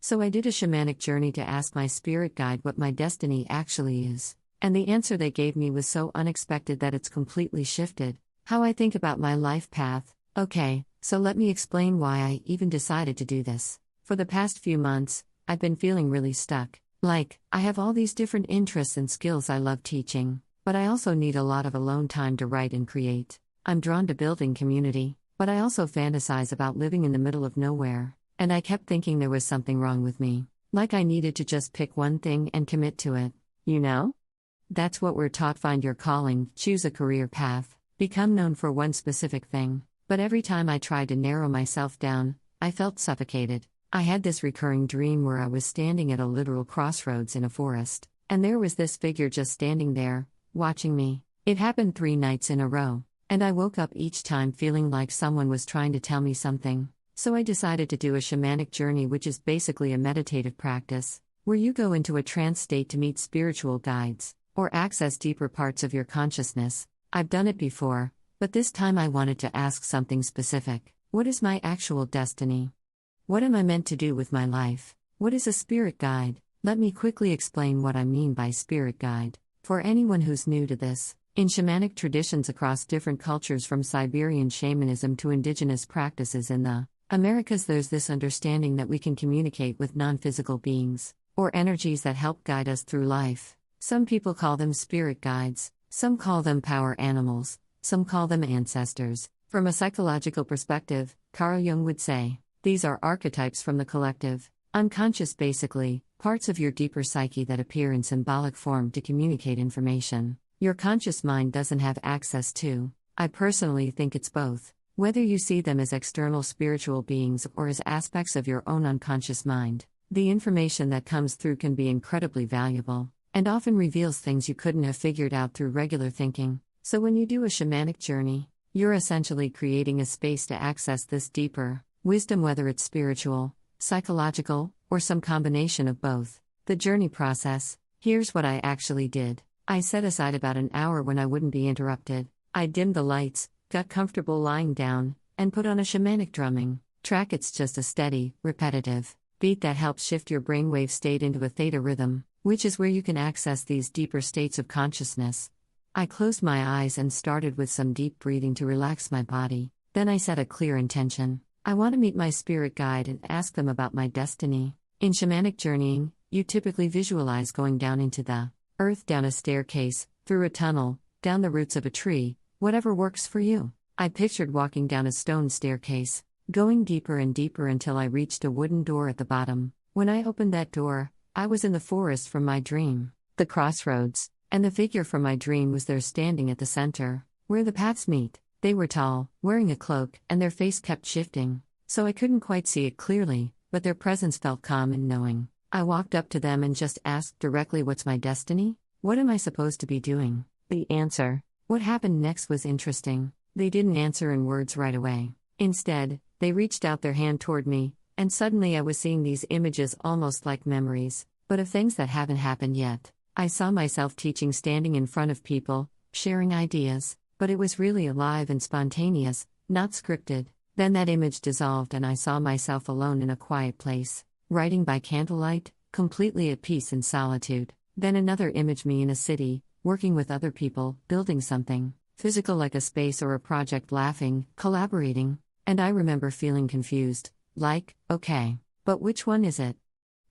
So I did a shamanic journey to ask my spirit guide what my destiny actually is. And the answer they gave me was so unexpected that it's completely shifted how I think about my life path. Okay, so let me explain why I even decided to do this. For the past few months, I've been feeling really stuck. Like, I have all these different interests and skills I love teaching, but I also need a lot of alone time to write and create. I'm drawn to building community, but I also fantasize about living in the middle of nowhere, and I kept thinking there was something wrong with me. Like I needed to just pick one thing and commit to it. You know? That's what we're taught: find your calling, choose a career path, become known for one specific thing. But every time I tried to narrow myself down, I felt suffocated. I had this recurring dream where I was standing at a literal crossroads in a forest, and there was this figure just standing there, watching me. It happened 3 nights in a row, and I woke up each time feeling like someone was trying to tell me something. So I decided to do a shamanic journey, which is basically a meditative practice, where you go into a trance state to meet spiritual guides, or access deeper parts of your consciousness. I've done it before, but this time I wanted to ask something specific. What is my actual destiny? What am I meant to do with my life? What is a spirit guide? Let me quickly explain what I mean by spirit guide. For anyone who's new to this, in shamanic traditions across different cultures from Siberian shamanism to indigenous practices in the Americas, there's this understanding that we can communicate with non-physical beings, or energies that help guide us through life. Some people call them spirit guides, some call them power animals, some call them ancestors. From a psychological perspective, Carl Jung would say, these are archetypes from the collective, unconscious, basically, parts of your deeper psyche that appear in symbolic form to communicate information your conscious mind doesn't have access to. I personally think it's both. Whether you see them as external spiritual beings or as aspects of your own unconscious mind, the information that comes through can be incredibly valuable, and often reveals things you couldn't have figured out through regular thinking. So when you do a shamanic journey, you're essentially creating a space to access this deeper wisdom, whether it's spiritual, psychological, or some combination of both. The journey process: here's what I actually did. I set aside about an hour when I wouldn't be interrupted. I dimmed the lights, got comfortable lying down, and put on a shamanic drumming track. It's just a steady, repetitive beat that helps shift your brainwave state into a theta rhythm, which is where you can access these deeper states of consciousness. I closed my eyes and started with some deep breathing to relax my body. Then I set a clear intention. I want to meet my spirit guide and ask them about my destiny. In shamanic journeying, you typically visualize going down into the earth, down a staircase, through a tunnel, down the roots of a tree, whatever works for you. I pictured walking down a stone staircase, going deeper and deeper until I reached a wooden door at the bottom. When I opened that door, I was in the forest from my dream, the crossroads, and the figure from my dream was there standing at the center, where the paths meet. They were tall, wearing a cloak, and their face kept shifting, so I couldn't quite see it clearly, but their presence felt calm and knowing. I walked up to them and just asked directly, what's my destiny? What am I supposed to be doing? The answer. What happened next was interesting. They didn't answer in words right away. Instead, they reached out their hand toward me, and suddenly I was seeing these images almost like memories, but of things that haven't happened yet. I saw myself teaching, standing in front of people, sharing ideas, but it was really alive and spontaneous, not scripted. Then that image dissolved and I saw myself alone in a quiet place, writing by candlelight, completely at peace in solitude. Then another image, me in a city, working with other people, building something physical like a space or a project, laughing, collaborating. And I remember feeling confused, like, okay, but which one is it?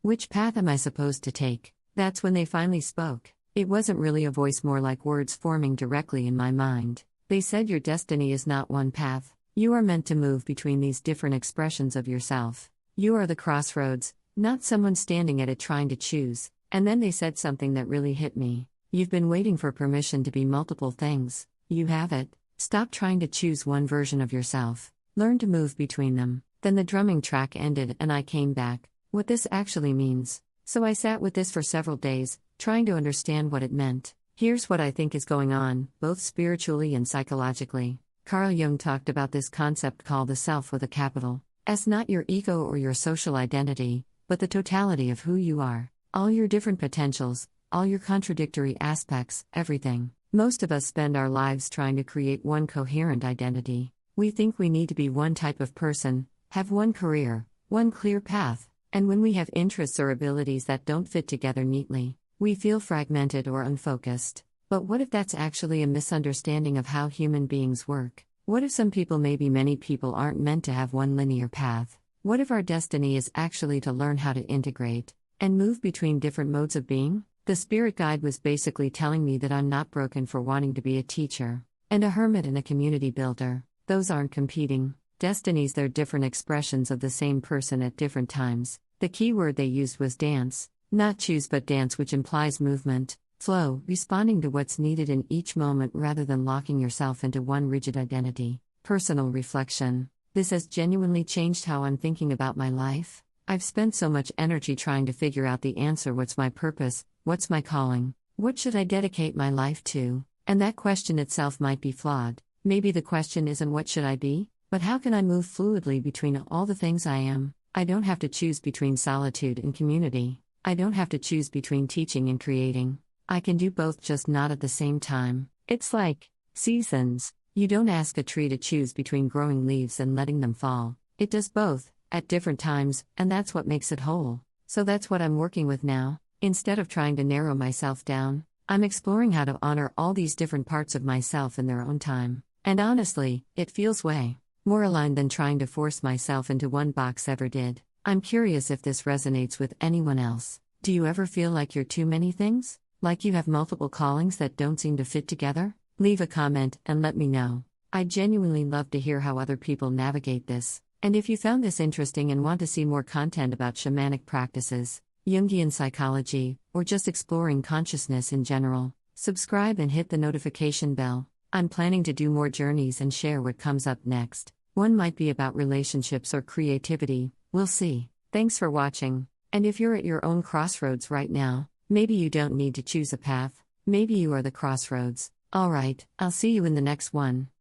Which path am I supposed to take? That's when they finally spoke. It wasn't really a voice, more like words forming directly in my mind. They said, your destiny is not one path. You are meant to move between these different expressions of yourself. You are the crossroads, not someone standing at it trying to choose. And then they said something that really hit me. You've been waiting for permission to be multiple things. You have it. Stop trying to choose one version of yourself. Learn to move between them. Then the drumming track ended and I came back. What this actually means. So I sat with this for several days, trying to understand what it meant. Here's what I think is going on, both spiritually and psychologically. Carl Jung talked about this concept called the self with a capital S, not your ego or your social identity, but the totality of who you are, all your different potentials, all your contradictory aspects, everything. Most of us spend our lives trying to create one coherent identity. We think we need to be one type of person, have one career, one clear path, And when we have interests or abilities that don't fit together neatly, we feel fragmented or unfocused. But what if that's actually a misunderstanding of how human beings work? What if some people, maybe many people, aren't meant to have one linear path? What if our destiny is actually to learn how to integrate and move between different modes of being? The spirit guide was basically telling me that I'm not broken for wanting to be a teacher and a hermit and a community builder. Those aren't competing destinies, they're different expressions of the same person at different times. The key word they used was dance, not choose but dance, which implies movement, flow, responding to what's needed in each moment rather than locking yourself into one rigid identity. Personal reflection. This has genuinely changed how I'm thinking about my life. I've spent so much energy trying to figure out the answer: what's my purpose? What's my calling? What should I dedicate my life to? And that question itself might be flawed. Maybe the question isn't what should I be, but how can I move fluidly between all the things I am? I don't have to choose between solitude and community. I don't have to choose between teaching and creating. I can do both, just not at the same time. It's like seasons. You don't ask a tree to choose between growing leaves and letting them fall. It does both, at different times, and that's what makes it whole. So that's what I'm working with now. Instead of trying to narrow myself down, I'm exploring how to honor all these different parts of myself in their own time. And honestly, it feels way more aligned than trying to force myself into one box ever did. I'm curious if this resonates with anyone else. Do you ever feel like you're too many things? Like you have multiple callings that don't seem to fit together? Leave a comment and let me know. I genuinely love to hear how other people navigate this. And if you found this interesting and want to see more content about shamanic practices, Jungian psychology, or just exploring consciousness in general, subscribe and hit the notification bell. I'm planning to do more journeys and share what comes up next. One might be about relationships or creativity, we'll see. Thanks for watching. And if you're at your own crossroads right now, maybe you don't need to choose a path, maybe you are the crossroads. Alright, I'll see you in the next one.